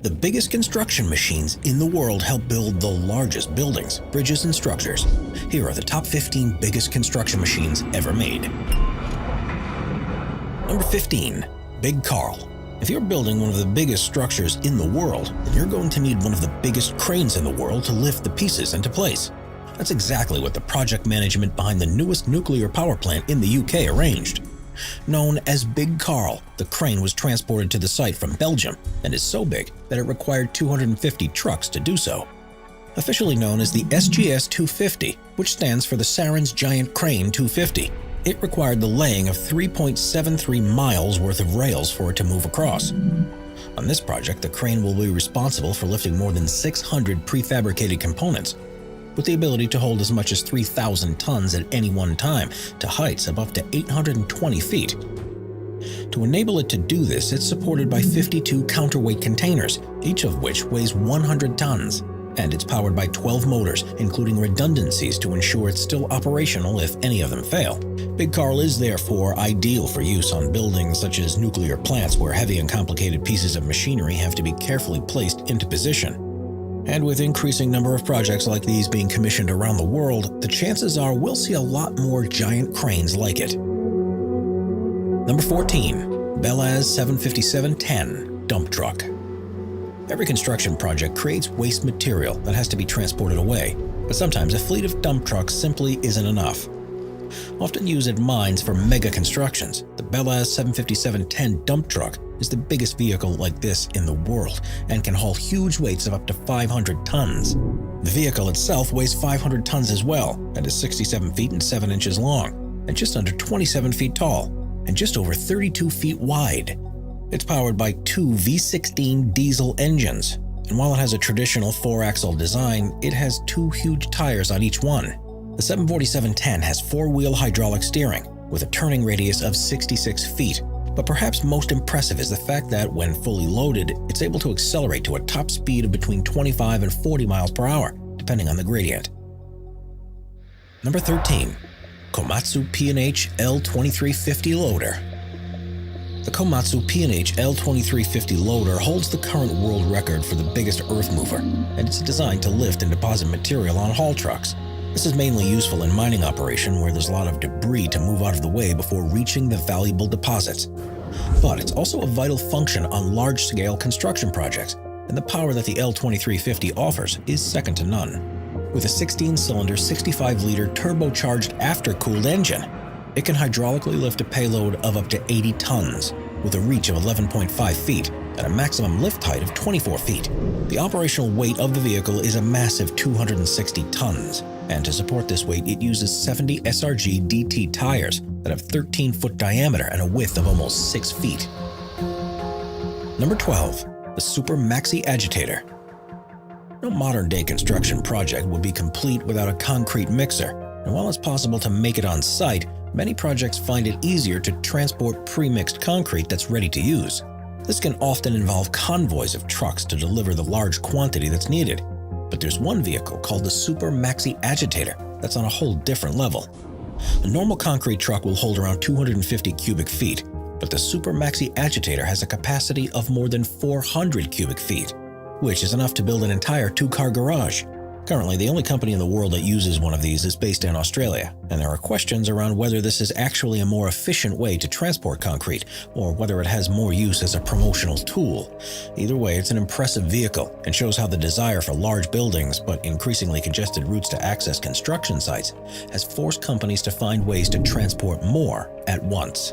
The biggest construction machines in the world help build the largest buildings, bridges, and structures. Here are the top 15 biggest construction machines ever made. Number 15. Big Carl. If you're building one of the biggest structures in the world, then you're going to need one of the biggest cranes in the world to lift the pieces into place. That's exactly what the project management behind the newest nuclear power plant in the UK arranged. Known as Big Carl, the crane was transported to the site from Belgium and is so big that it required 250 trucks to do so. Officially known as the SGS 250, which stands for the Saren's Giant Crane 250, it required the laying of 3.73 miles worth of rails for it to move across. On this project, the crane will be responsible for lifting more than 600 prefabricated components, with the ability to hold as much as 3,000 tons at any one time to heights of up to 820 feet. To enable it to do this, it's supported by 52 counterweight containers, each of which weighs 100 tons, and it's powered by 12 motors, including redundancies to ensure it's still operational if any of them fail. Big Carl is therefore ideal for use on buildings such as nuclear plants where heavy and complicated pieces of machinery have to be carefully placed into position. And with increasing number of projects like these being commissioned around the world, the chances are we'll see a lot more giant cranes like it. Number 14. Belaz 757-10 Dump Truck. Every construction project creates waste material that has to be transported away, but sometimes a fleet of dump trucks simply isn't enough. Often used at mines for mega constructions, the Belaz 757-10 dump truck is the biggest vehicle like this in the world and can haul huge weights of up to 500 tons. The vehicle itself weighs 500 tons as well and is 67 feet and 7 inches long and just under 27 feet tall and just over 32 feet wide. It's powered by two V16 diesel engines, and while it has a traditional 4-axle design, it has two huge tires on each one. The 747-10 has 4-wheel hydraulic steering with a turning radius of 66 feet, but perhaps most impressive is the fact that when fully loaded, it's able to accelerate to a top speed of between 25 and 40 miles per hour, depending on the gradient. Number 13. Komatsu P&H L2350 Loader. The Komatsu P&H L2350 loader holds the current world record for the biggest earth mover, and it's designed to lift and deposit material on haul trucks. This is mainly useful in mining operation where there's a lot of debris to move out of the way before reaching the valuable deposits. But it's also a vital function on large-scale construction projects, and the power that the L2350 offers is second to none. With a 16-cylinder, 65-liter turbocharged after-cooled engine, it can hydraulically lift a payload of up to 80 tons, with a reach of 11.5 feet and a maximum lift height of 24 feet. The operational weight of the vehicle is a massive 260 tons, and to support this weight, it uses 70 SRG DT tires that have 13-foot diameter and a width of almost 6 feet. Number 12. The Super Maxi Agitator. No modern-day construction project would be complete without a concrete mixer, and while it's possible to make it on site, many projects find it easier to transport pre-mixed concrete that's ready to use. This can often involve convoys of trucks to deliver the large quantity that's needed. But there's one vehicle called the Super Maxi Agitator that's on a whole different level. A normal concrete truck will hold around 250 cubic feet, but the Super Maxi Agitator has a capacity of more than 400 cubic feet, which is enough to build an entire 2-car garage. Currently, the only company in the world that uses one of these is based in Australia, and there are questions around whether this is actually a more efficient way to transport concrete, or whether it has more use as a promotional tool. Either way, it's an impressive vehicle and shows how the desire for large buildings, but increasingly congested routes to access construction sites, has forced companies to find ways to transport more at once.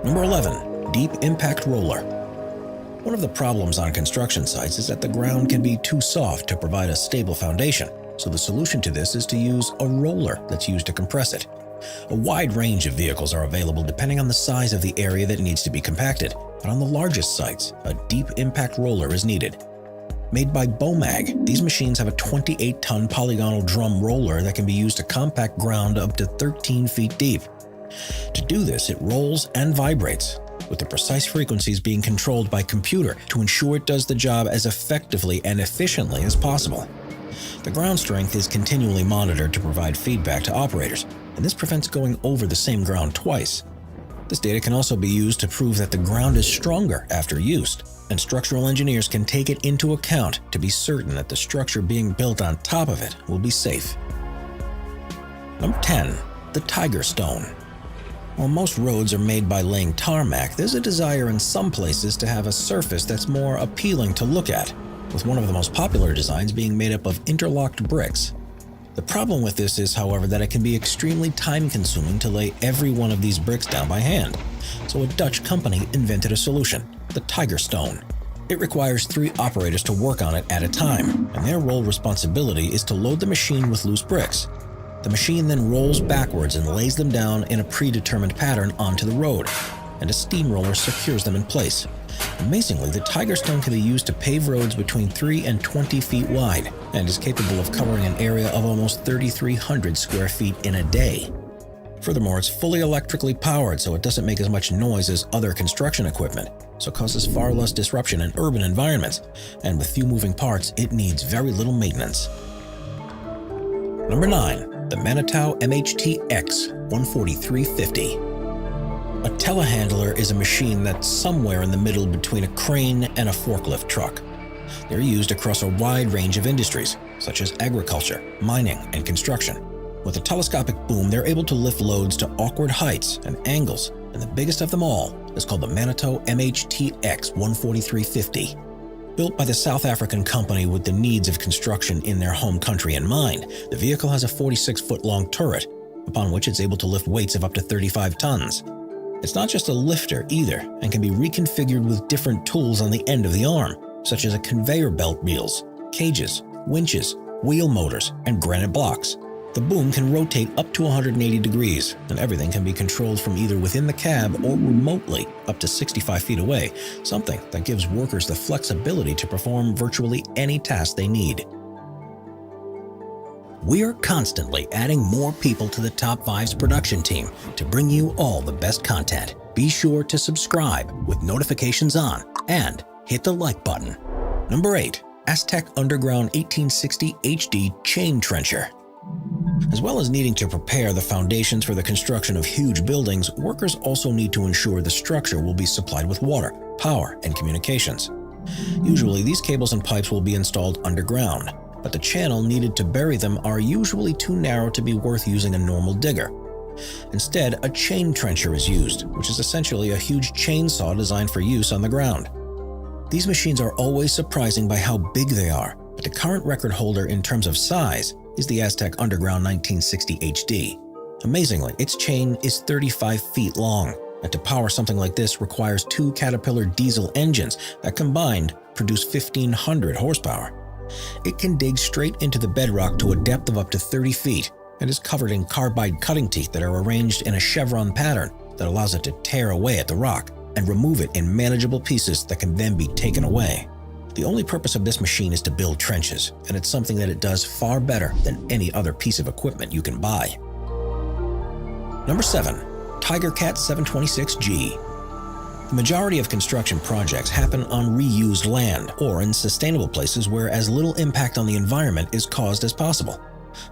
Number 11. Deep Impact Roller. One of the problems on construction sites is that the ground can be too soft to provide a stable foundation, so the solution to this is to use a roller that's used to compress it. A wide range of vehicles are available depending on the size of the area that needs to be compacted, but on the largest sites, a deep impact roller is needed. Made by Bomag, these machines have a 28-ton polygonal drum roller that can be used to compact ground up to 13 feet deep. To do this, it rolls and vibrates, with the precise frequencies being controlled by computer to ensure it does the job as effectively and efficiently as possible. The ground strength is continually monitored to provide feedback to operators, and this prevents going over the same ground twice. This data can also be used to prove that the ground is stronger after use, and structural engineers can take it into account to be certain that the structure being built on top of it will be safe. Number 10. The Tiger Stone. While most roads are made by laying tarmac, there's a desire in some places to have a surface that's more appealing to look at, with one of the most popular designs being made up of interlocked bricks. The problem with this is, however, that it can be extremely time-consuming to lay every one of these bricks down by hand. So a Dutch company invented a solution, the Tiger Stone. It requires 3 operators to work on it at a time, and their role responsibility is to load the machine with loose bricks. The machine then rolls backwards and lays them down in a predetermined pattern onto the road, and a steamroller secures them in place. Amazingly, the Tiger Stone can be used to pave roads between 3 and 20 feet wide, and is capable of covering an area of almost 3,300 square feet in a day. Furthermore, it's fully electrically powered, so it doesn't make as much noise as other construction equipment, so causes far less disruption in urban environments, and with few moving parts, it needs very little maintenance. Number 9. The Manitow MHT-X 14350. A telehandler is a machine that's somewhere in the middle between a crane and a forklift truck. They're used across a wide range of industries, such as agriculture, mining, and construction. With a telescopic boom, they're able to lift loads to awkward heights and angles, and the biggest of them all is called the Manitow MHT-X 14350. Built by the South African company with the needs of construction in their home country in mind, the vehicle has a 46-foot-long turret, upon which it's able to lift weights of up to 35 tons. It's not just a lifter either, and can be reconfigured with different tools on the end of the arm, such as a conveyor belt wheels, cages, winches, wheel motors, and granite blocks. The boom can rotate up to 180 degrees, and everything can be controlled from either within the cab or remotely up to 65 feet away, something that gives workers the flexibility to perform virtually any task they need. We're constantly adding more people to the Top 5's production team to bring you all the best content. Be sure to subscribe with notifications on and hit the like button. Number 8. Aztec Underground 1860 HD Chain Trencher. As well as needing to prepare the foundations for the construction of huge buildings, workers also need to ensure the structure will be supplied with water, power, and communications. Usually, these cables and pipes will be installed underground, but the channel needed to bury them are usually too narrow to be worth using a normal digger. Instead, a chain trencher is used, which is essentially a huge chainsaw designed for use on the ground. These machines are always surprising by how big they are, but the current record holder in terms of size is the Aztec Underground 1960 HD. Amazingly, its chain is 35 feet long, and to power something like this requires 2 Caterpillar diesel engines that combined produce 1,500 horsepower. It can dig straight into the bedrock to a depth of up to 30 feet and is covered in carbide cutting teeth that are arranged in a chevron pattern that allows it to tear away at the rock and remove it in manageable pieces that can then be taken away. The only purpose of this machine is to build trenches, and it's something that it does far better than any other piece of equipment you can buy. Number 7. TigerCat 726G. The majority of construction projects happen on reused land or in sustainable places where as little impact on the environment is caused as possible.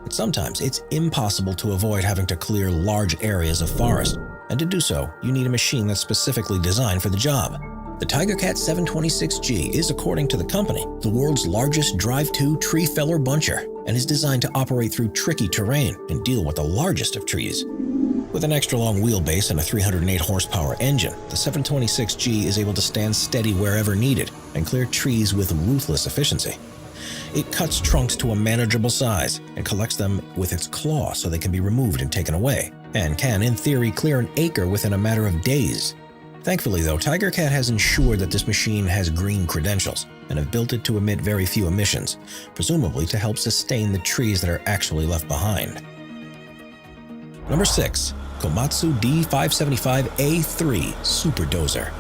But sometimes it's impossible to avoid having to clear large areas of forest, and to do so, you need a machine that's specifically designed for the job. The TigerCat 726G is, according to the company, the world's largest drive-to tree feller buncher, and is designed to operate through tricky terrain and deal with the largest of trees. With an extra-long wheelbase and a 308 horsepower engine, the 726G is able to stand steady wherever needed and clear trees with ruthless efficiency. It cuts trunks to a manageable size and collects them with its claw so they can be removed and taken away, and can, in theory, clear an acre within a matter of days. Thankfully, though, TigerCat has ensured that this machine has green credentials and have built it to emit very few emissions, presumably to help sustain the trees that are actually left behind. Number 6. Komatsu D575A3 Super Dozer.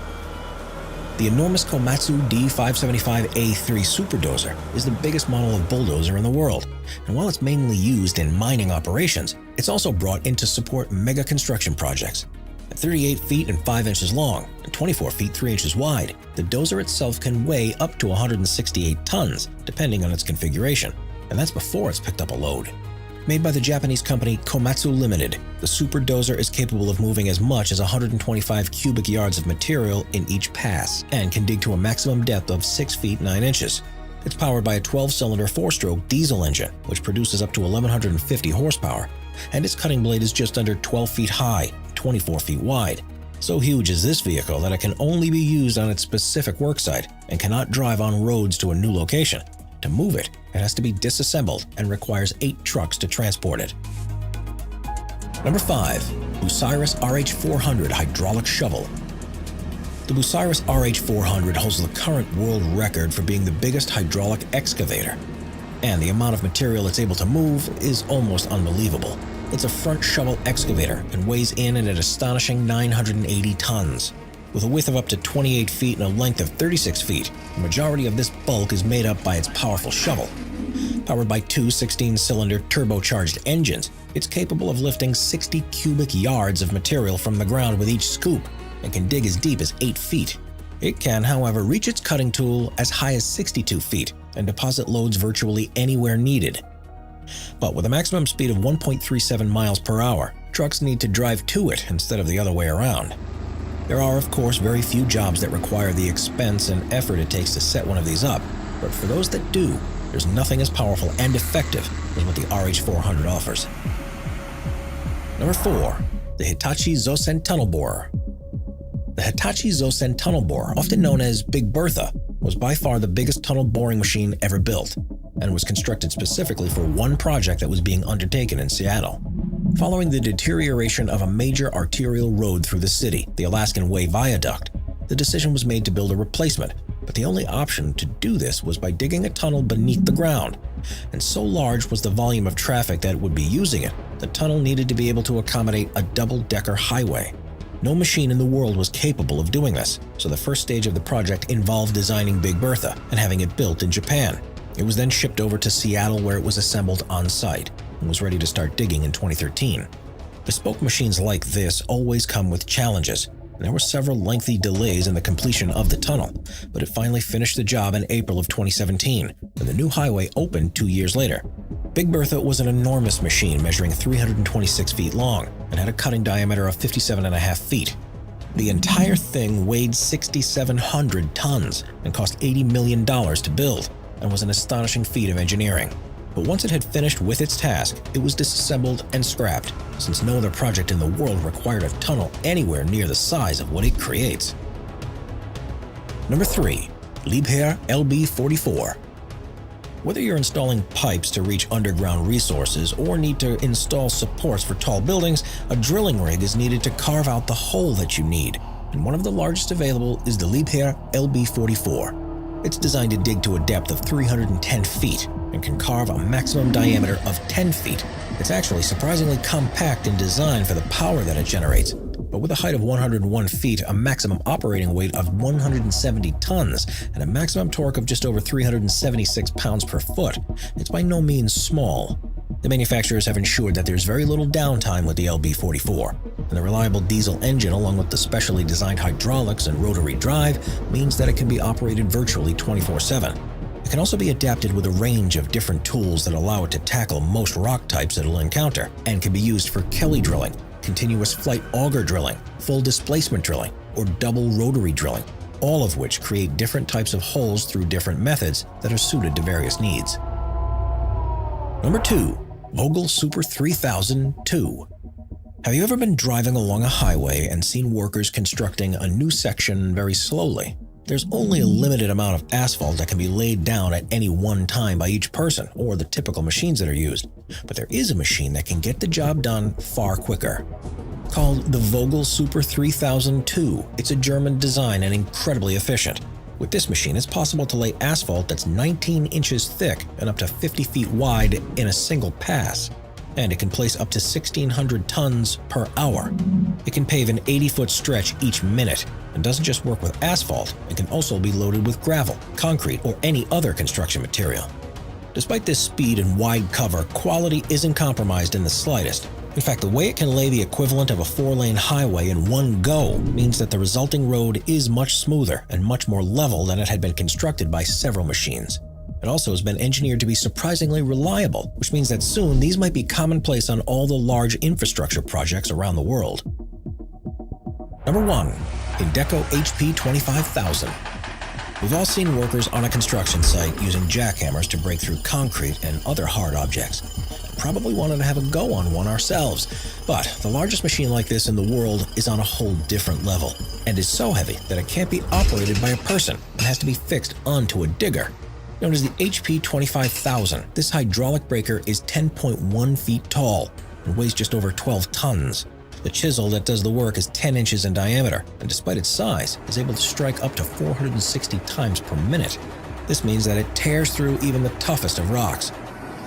The enormous Komatsu D575A3 Super Dozer is the biggest model of bulldozer in the world, and while it's mainly used in mining operations, it's also brought in to support mega construction projects. At 38 feet and 5 inches long and 24 feet 3 inches wide, the dozer itself can weigh up to 168 tons, depending on its configuration, and that's before it's picked up a load. Made by the Japanese company Komatsu Limited, the Super Dozer is capable of moving as much as 125 cubic yards of material in each pass and can dig to a maximum depth of 6 feet 9 inches. It's powered by a 12-cylinder 4-stroke diesel engine, which produces up to 1,150 horsepower, and its cutting blade is just under 12 feet high, 24 feet wide. So huge is this vehicle that it can only be used on its specific worksite and cannot drive on roads to a new location. To move it, it has to be disassembled and requires 8 trucks to transport it. Number 5. Bucyrus RH400 Hydraulic Shovel. The Bucyrus RH400 holds the current world record for being the biggest hydraulic excavator, and the amount of material it's able to move is almost unbelievable. It's a front shovel excavator and weighs in at an astonishing 980 tons. With a width of up to 28 feet and a length of 36 feet, the majority of this bulk is made up by its powerful shovel. Powered by 2 16-cylinder turbocharged engines, it's capable of lifting 60 cubic yards of material from the ground with each scoop and can dig as deep as 8 feet. It can, however, reach its cutting tool as high as 62 feet and deposit loads virtually anywhere needed. But with a maximum speed of 1.37 miles per hour, trucks need to drive to it instead of the other way around. There are, of course, very few jobs that require the expense and effort it takes to set one of these up, but for those that do, there's nothing as powerful and effective as what the RH400 offers. Number 4. The Hitachi Zosen Tunnel Borer. The Hitachi Zosen Tunnel Borer, often known as Big Bertha, was by far the biggest tunnel boring machine ever built, and was constructed specifically for one project that was being undertaken in Seattle. Following the deterioration of a major arterial road through the city, the Alaskan Way Viaduct, the decision was made to build a replacement, but the only option to do this was by digging a tunnel beneath the ground. And so large was the volume of traffic that would be using it, the tunnel needed to be able to accommodate a double-decker highway. No machine in the world was capable of doing this, so the first stage of the project involved designing Big Bertha and having it built in Japan. It was then shipped over to Seattle, where it was assembled on-site and was ready to start digging in 2013. Bespoke machines like this always come with challenges, and there were several lengthy delays in the completion of the tunnel, but it finally finished the job in April of 2017, when the new highway opened 2 years later. Big Bertha was an enormous machine measuring 326 feet long and had a cutting diameter of 57.5 feet. The entire thing weighed 6,700 tons and cost $80 million to build, and was an astonishing feat of engineering. But once it had finished with its task, it was disassembled and scrapped, since no other project in the world required a tunnel anywhere near the size of what it creates. Number 3. Liebherr LB44. Whether you're installing pipes to reach underground resources or need to install supports for tall buildings, a drilling rig is needed to carve out the hole that you need, and one of the largest available is the Liebherr LB44. It's designed to dig to a depth of 310 feet and can carve a maximum diameter of 10 feet. It's actually surprisingly compact in design for the power that it generates, but with a height of 101 feet, a maximum operating weight of 170 tons, and a maximum torque of just over 376 pounds per foot, it's by no means small. The manufacturers have ensured that there's very little downtime with the LB44, and the reliable diesel engine, along with the specially designed hydraulics and rotary drive, means that it can be operated virtually 24/7. It can also be adapted with a range of different tools that allow it to tackle most rock types it'll encounter, and can be used for Kelly drilling, continuous flight auger drilling, full displacement drilling, or double rotary drilling, all of which create different types of holes through different methods that are suited to various needs. Number 2. Vogel Super 3002. Have you ever been driving along a highway and seen workers constructing a new section very slowly? There's only a limited amount of asphalt that can be laid down at any one time by each person or the typical machines that are used, but there is a machine that can get the job done far quicker. Called the Vogel Super 3002, it's a German design and incredibly efficient. With this machine, it's possible to lay asphalt that's 19 inches thick and up to 50 feet wide in a single pass, and it can place up to 1,600 tons per hour. It can pave an 80-foot stretch each minute, and doesn't just work with asphalt, it can also be loaded with gravel, concrete, or any other construction material. Despite this speed and wide cover, quality isn't compromised in the slightest. In fact, the way it can lay the equivalent of a 4-lane highway in one go means that the resulting road is much smoother and much more level than it had been constructed by several machines. It also has been engineered to be surprisingly reliable, which means that soon these might be commonplace on all the large infrastructure projects around the world. Number 1. Indeco HP 25000. We've all seen workers on a construction site using jackhammers to break through concrete and other hard objects. Probably wanted to have a go on one ourselves, but the largest machine like this in the world is on a whole different level and is so heavy that it can't be operated by a person and has to be fixed onto a digger. Known as the HP 25000, this hydraulic breaker is 10.1 feet tall and weighs just over 12 tons. The chisel that does the work is 10 inches in diameter, and despite its size, is able to strike up to 460 times per minute. This means that it tears through even the toughest of rocks.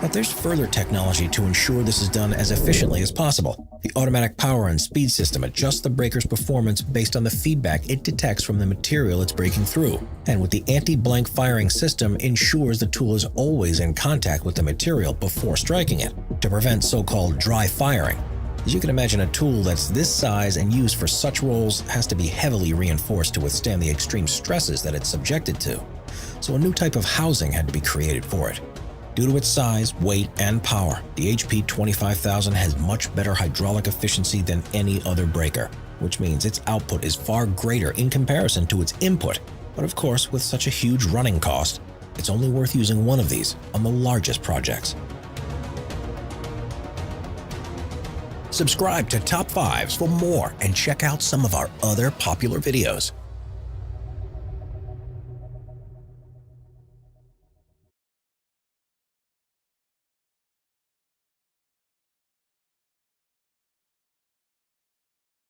But there's further technology to ensure this is done as efficiently as possible. The automatic power and speed system adjusts the breaker's performance based on the feedback it detects from the material it's breaking through. And with the anti-blank firing system, ensures the tool is always in contact with the material before striking it, to prevent so-called dry firing. As you can imagine, a tool that's this size and used for such roles has to be heavily reinforced to withstand the extreme stresses that it's subjected to. So a new type of housing had to be created for it. Due to its size, weight, and power, the HP 25000 has much better hydraulic efficiency than any other breaker, which means its output is far greater in comparison to its input. But of course, with such a huge running cost, it's only worth using one of these on the largest projects. Subscribe to Top 5s for more and check out some of our other popular videos.